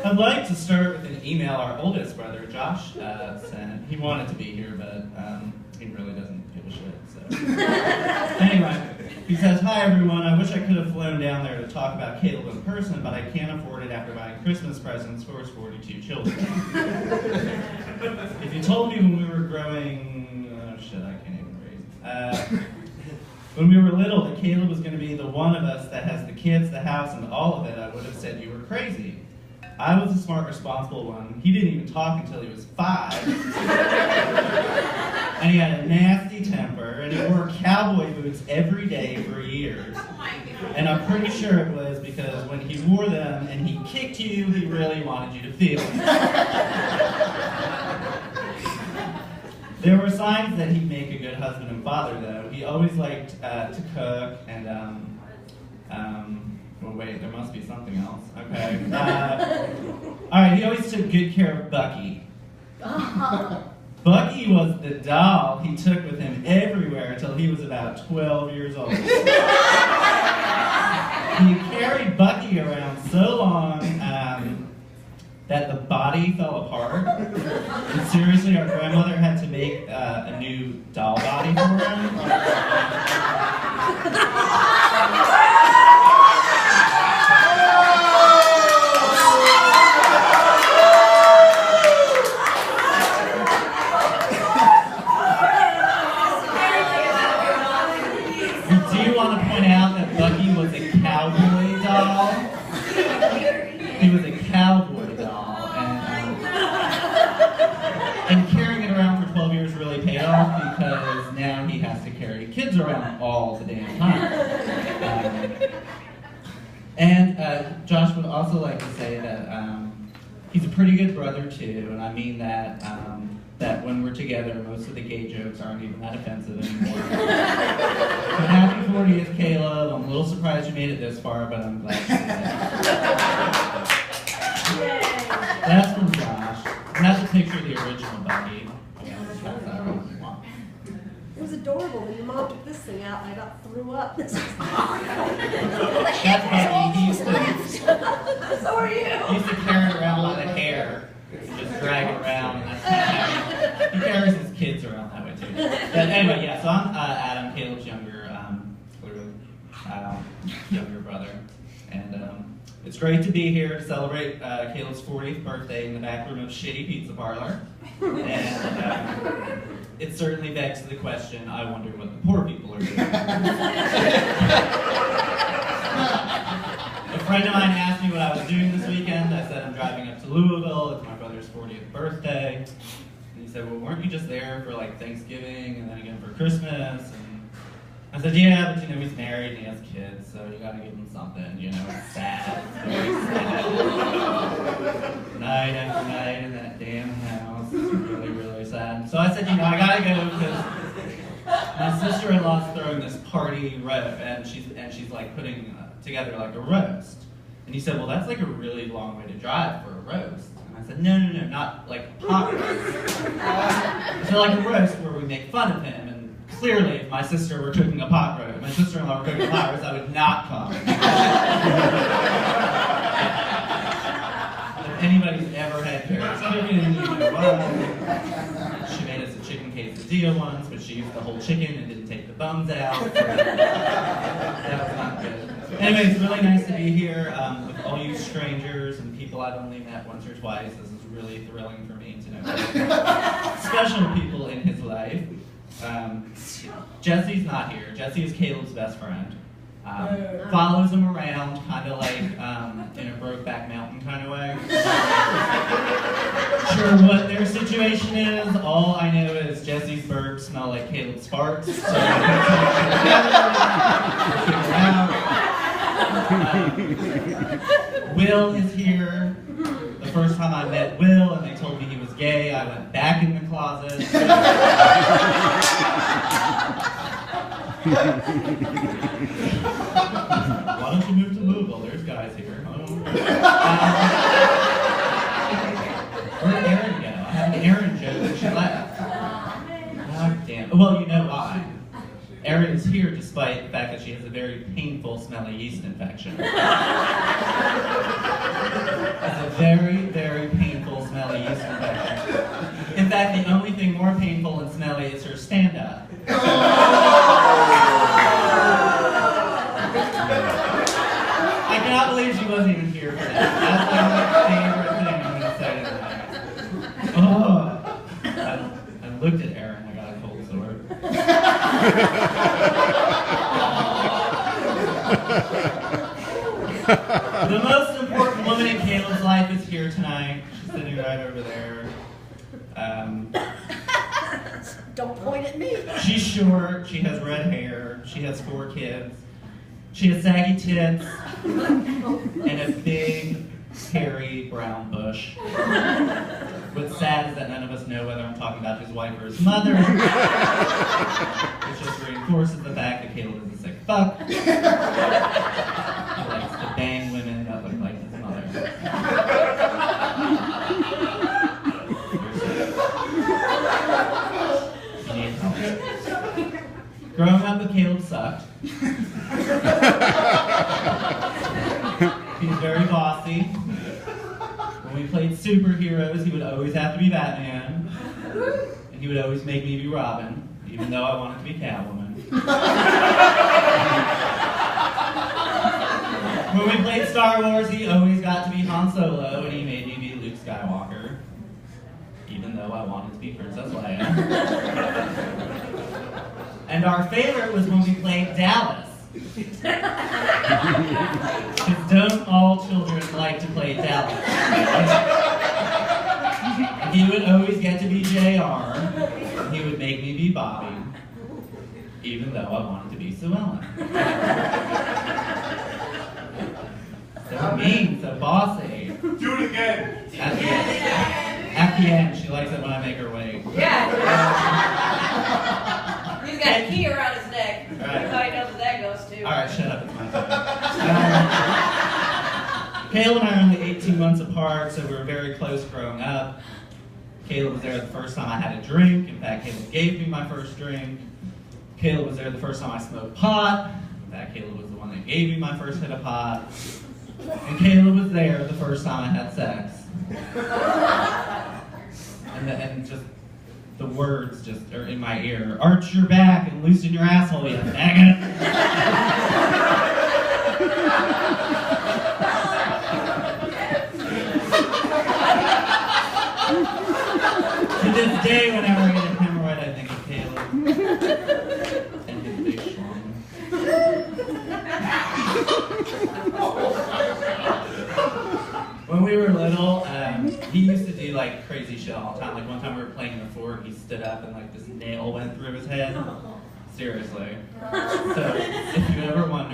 I'd like to start with an email our oldest brother, Josh, sent. He wanted to be here, but he really doesn't give a shit. So anyway, he says, "Hi everyone, I wish I could have flown down there to talk about Caleb in person, but I can't afford it after buying Christmas presents for his 42 children. If you told me when we were growing, oh shit, I can't even read. When we were little that Caleb was going to be the one of us that has the kids, the house, and all of it, I would have said you were crazy. I was the smart, responsible one. He didn't even talk until he was 5. And he had a nasty temper, and he wore cowboy boots every day for years. And I'm pretty sure it was because when he wore them and he kicked you, he really wanted you to feel it. There were signs that he'd make a good husband and father, though. He always liked to cook, and, well, wait, there must be something else. Okay. Alright, he always took good care of Bucky. Bucky was the doll he took with him everywhere until he was about 12 years old. He carried Bucky around so long that the body fell apart. And seriously, our grandmother had to make a new doll body for him. We do want to point out that Bucky was a cowboy doll. He was a cowboy doll, and carrying it around for 12 years really paid off because now he has to carry kids around all the damn time. Josh would also like to say that he's a pretty good brother too, and I mean that that when we're together, most of the gay jokes aren't even that offensive anymore. So happy 40th, Caleb. I'm a little surprised you made it this far, but I'm glad you did. That's from Josh. And that's a picture of the original Bucky. It was adorable when your mom took this thing out and I about threw up. This is That's Bucky. He used to so are you. He used to carry it around by the hair. Just drag it around. And that's kind of how he carries his kids around that way too. But anyway, yeah, so I'm Adam, Caleb's younger brother. And it's great to be here to celebrate Caleb's 40th birthday in the back room of Shitty Pizza Parlor. And it certainly begs the question, I wonder what the poor people are doing. A friend of mine asked me what I was doing this weekend. I said I'm driving up to Louisville. It's my brother's 40th birthday. And he said, well, weren't you just there for like Thanksgiving and then again for Christmas? And I said, yeah, but you know, he's married and he has kids, so you gotta give him something, you know, it's sad. It's very sad. Night after night in that damn house. It's really, really sad. So I said, you know, I gotta go because my sister-in-law's throwing this party and she's like putting together like a roast. And he said, well, that's like a really long way to drive for a roast. And I said, no, not like a pot roast. So like a roast where we make fun of him. And clearly, if my sister were cooking a pot roast, my sister-in-law were cooking a pot roast, I would not come. If anybody's ever had carrots cooking, you know what? She made us a chicken quesadilla once, but she used the whole chicken and didn't take the bones out. So that was not good. Anyway, it's really nice to be here with all you strangers and people I've only met once or twice. This is really thrilling for me to know special people in his life. Jesse's not here. Jesse is Caleb's best friend. Follows him around, kind of like in a Brokeback Mountain kind of way. Sure what their situation is, all I know is Jesse's burps smell like Caleb's farts. So Will is here. The first time I met Will and they told me he was gay, I went back in the closet. Why don't you move to Louisville? There's guys here. Where did Erin go? I had an Erin joke and she left. God damn. Well, you know why. Erin is here despite the fact that she has a very painful, smelly yeast infection. As if very, very painful, smelly yeast infection. In fact, the only thing more painful and smelly is her stand-up. I cannot believe she wasn't even here for that. That's like my favorite thing I'm going to say tonight. Oh, I looked at Erin, I got a cold sore. The most important woman in Caleb's life is here tonight. She's sitting right over there. Don't point at me. She's short, she has red hair, she has 4 kids, she has saggy tits, and a big, hairy brown bush. What's sad is that none of us know whether I'm talking about his wife or his mother, which just reinforces the fact that Caleb is a sick fuck. He likes to bang women that look like his mother. Growing up with Caleb sucked. He was very bossy. When we played superheroes, he would always have to be Batman. And he would always make me be Robin, even though I wanted to be Catwoman. When we played Star Wars, he always got to be Han Solo, and he made me be Luke Skywalker, even though I wanted to be Princess Leia. And our favorite was when we played Dallas. Because don't all children like to play Dallas? He would always get to be JR, and he would make me be Bobby, even though I wanted to be Sue Ellen. So mean, so bossy. Do it again. At the end, she likes it when I make her wait. Yeah. He's got a key around his neck. Right. That's how he knows where that goes to. Alright, shut up, it's my time. Caleb and I are only 18 months apart, so we were very close growing up. Caleb was there the first time I had a drink. In fact, Caleb gave me my first drink. Caleb was there the first time I smoked pot. In fact, Caleb was the one that gave me my first hit of pot. And Caleb was there the first time I had sex. And just the words just are in my ear. Arch your back and loosen your asshole, you faggot. To this day, whenever I get a hemorrhoid, I think of Caleb. And his big schlong. When we were little, he used to do like crazy shit all the time. Like one time we were playing in the fort, he stood up and like this nail went through his head. Seriously. So if you ever wonder